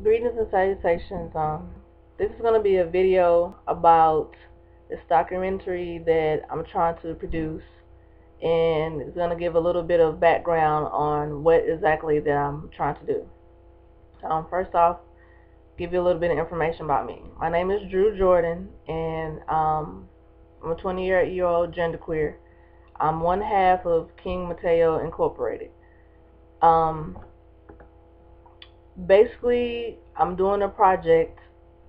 Greetings and salutations. This is going to be a video about this documentary that I'm trying to produce, and it's going to give a little bit of background on what exactly that I'm trying to do. First off, give you a little bit of information about me. My name is Drew Jordan, and I'm a 20-year-old genderqueer. I'm one half of King Mateo Incorporated. Um, Basically, I'm doing a project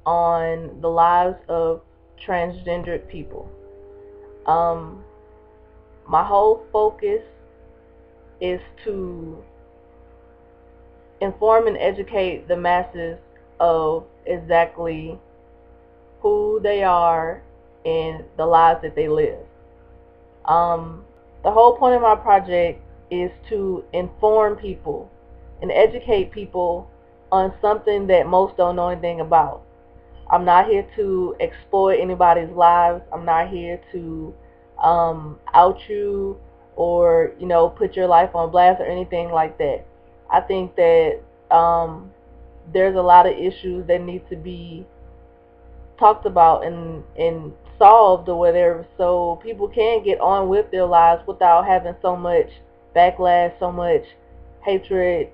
on the lives of transgendered people. Um, my whole focus is to inform and educate the masses of exactly who they are and the lives that they live. Um, the whole point of my project is to inform people and educate people on something that most don't know anything about. I'm not here to exploit anybody's lives. I'm not here to out you or, put your life on blast or anything like that. I think that there's a lot of issues that need to be talked about and solved or whatever, so people can get on with their lives without having so much backlash, so much hatred.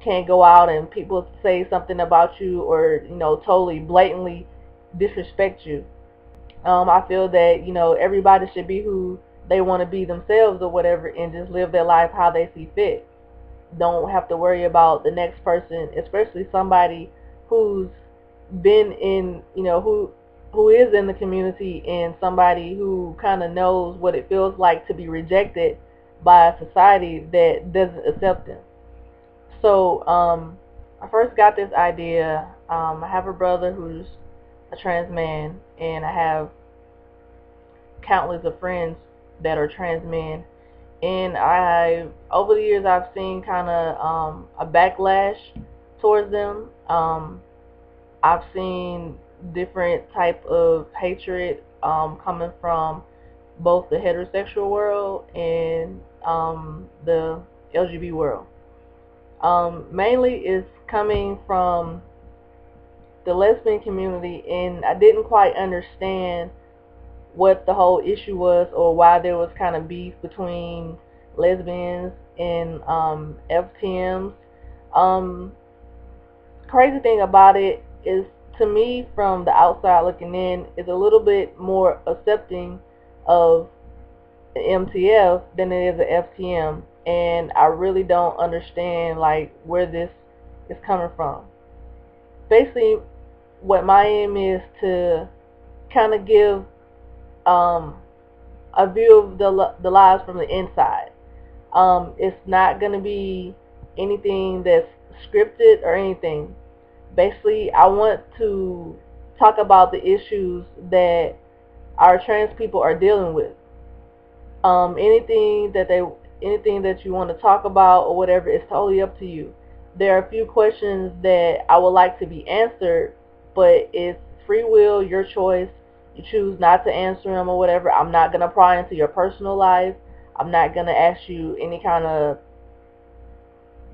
Can't go out and people say something about you or totally blatantly disrespect you. I feel that everybody should be who they want to be themselves or whatever, and just live their life how they see fit. Don't have to worry about the next person, especially somebody who's been in, who is in the community, and somebody who kind of knows what it feels like to be rejected by a society that doesn't accept them. So I first got this idea. I have a brother who's a trans man, and I have countless of friends that are trans men. And over the years, I've seen kind of a backlash towards them. I've seen different type of hatred coming from both the heterosexual world and the LGBT world. Mainly it's coming from the lesbian community, and I didn't quite understand what the whole issue was or why there was kind of beef between lesbians and FTMs. Um, Crazy thing about it is, to me, from the outside looking in, is a little bit more accepting of the MTF than it is a FTM, and I really don't understand like where this is coming from. Basically, what my aim is to kind of give um, a view of the lives from the inside. It's not going to be anything that's scripted or anything. Basically, I want to talk about the issues that our trans people are dealing with. Anything that you want to talk about or whatever is totally up to you. There are a few questions that I would like to be answered, but it's free will, your choice. You choose not to answer them or whatever. I'm not gonna pry into your personal life. I'm not gonna ask you any kind of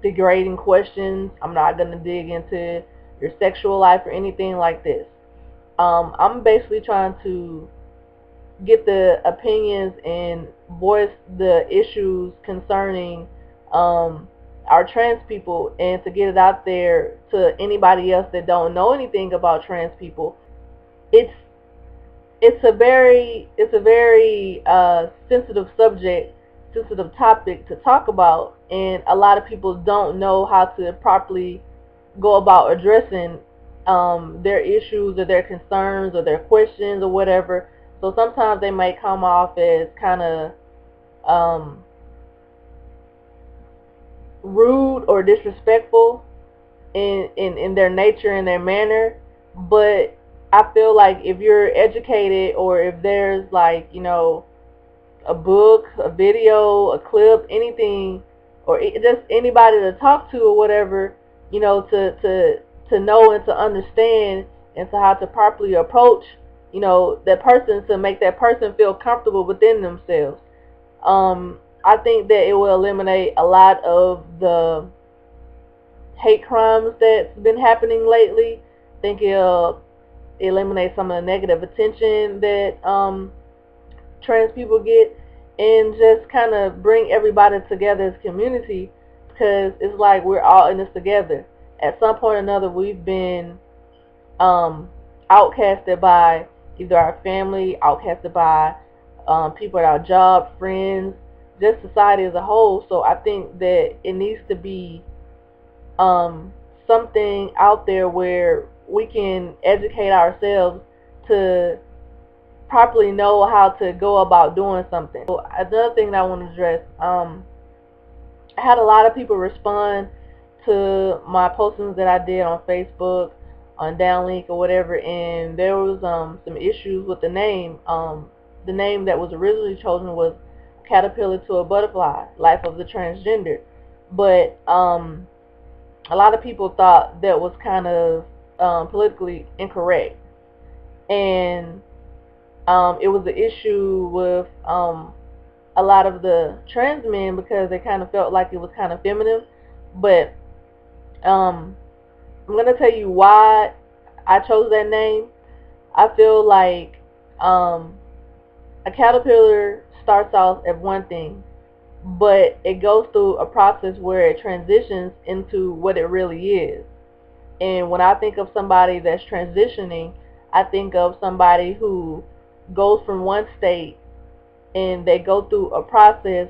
degrading questions. I'm not gonna dig into your sexual life or anything like this. I'm basically trying to get the opinions and voice the issues concerning our trans people, and to get it out there to anybody else that don't know anything about trans people. It's it's a very sensitive subject, sensitive topic to talk about, and a lot of people don't know how to properly go about addressing their issues or their concerns or their questions or whatever. So sometimes they might come off as kind of rude or disrespectful in their nature and their manner. But I feel like if you're educated, or if there's like, a book, a video, a clip, anything, or just anybody to talk to or whatever, to know and to understand, and to how to properly approach, that person, to make that person feel comfortable within themselves. I think that it will eliminate a lot of the hate crimes that's been happening lately. I think it'll eliminate some of the negative attention that trans people get, and just kind of bring everybody together as a community, because it's like we're all in this together. At some point or another, we've been outcasted by either our family, outcasted by people at our job, friends, just society as a whole. So I think that it needs to be something out there where we can educate ourselves to properly know how to go about doing something. So another thing that I want to address, I had a lot of people respond to my postings that I did on Facebook, on Downlink or whatever, and there was some issues with the name. The name that was originally chosen was Caterpillar to a Butterfly, Life of the Transgender. But a lot of people thought that was kind of politically incorrect, and it was an issue with a lot of the trans men because they kind of felt like it was kind of feminine. But I'm gonna tell you why I chose that name. I feel like a caterpillar starts off as one thing, but it goes through a process where it transitions into what it really is. And when I think of somebody that's transitioning, I think of somebody who goes from one state and they go through a process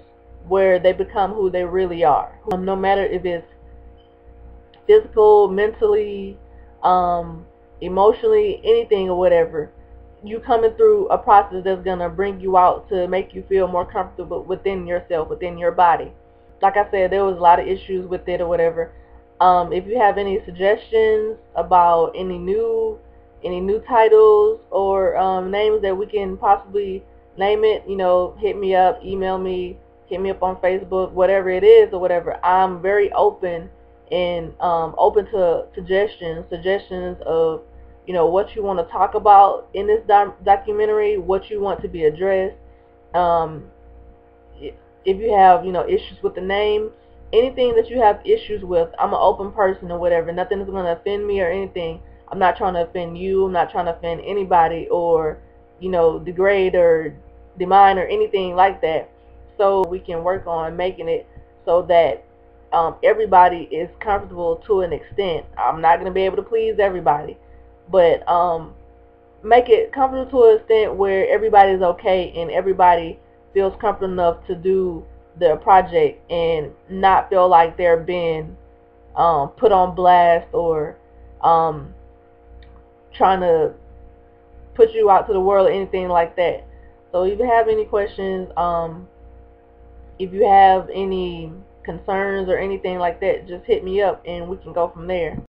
where they become who they really are. No matter if it's physical, mentally, emotionally, anything or whatever, you coming through a process that's going to bring you out to make you feel more comfortable within yourself, within your body. Like I said, there was a lot of issues with it or whatever. If you have any suggestions about any new titles or names that we can possibly name it, hit me up, email me, hit me up on Facebook, whatever it is or whatever. I'm very open and open to suggestions of what you want to talk about in this documentary, what you want to be addressed. If you have issues with the name, anything that you have issues with, I'm an open person or whatever. Nothing is going to offend me or anything. I'm not trying to offend you. I'm not trying to offend anybody or degrade or demean or anything like that. So we can work on making it so that everybody is comfortable to an extent. I'm not going to be able to please everybody, but make it comfortable to an extent where everybody is okay and everybody feels comfortable enough to do the project and not feel like they're being put on blast or trying to put you out to the world or anything like that. So if you have any questions, if you have any concerns or anything like that, just hit me up and we can go from there.